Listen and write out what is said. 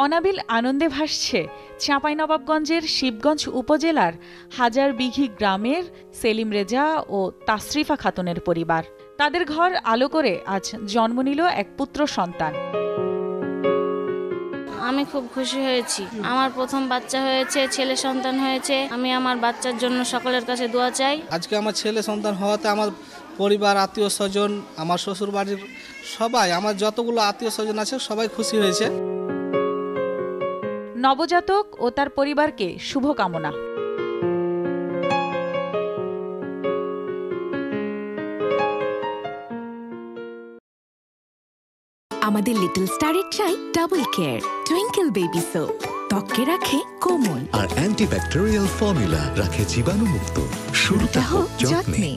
অনাবিল আনন্দে ভাসছে চাঁপাইনবাবগঞ্জের শিবগঞ্জ উপজেলার হাজারবিঘি গ্রামের সেলিম রেজা ও তাসরিফা খাতুনের পরিবার। তাদের ঘর আলো করে আজ জন্ম নিল এক পুত্র সন্তান। আমি খুব খুশি হয়েছি। আমার প্রথম বাচ্চা হয়েছে, ছেলে সন্তান হয়েছে। আমি আমার বাচ্চার জন্য সকলের কাছে দোয়া চাই। আজকে আমার ছেলে সন্তান হওয়াতে আমার পরিবার, আত্মীয় স্বজন, আমার শ্বশুর বাড়ির সবাই, আমার যতগুলো আত্মীয় স্বজন আছে সবাই খুশি হয়েছে। নবজাতক ও তার পরিবারকে শুভকামনা। আমাদের লিটল স্টারের চাই double care twinkle baby soap, ত্বককে রাখে কোমল আর অ্যান্টিব্যাকটেরিয়াল ফর্মুলা রাখে জীবাণুমুক্ত। শুরুটা হোক যত্নে।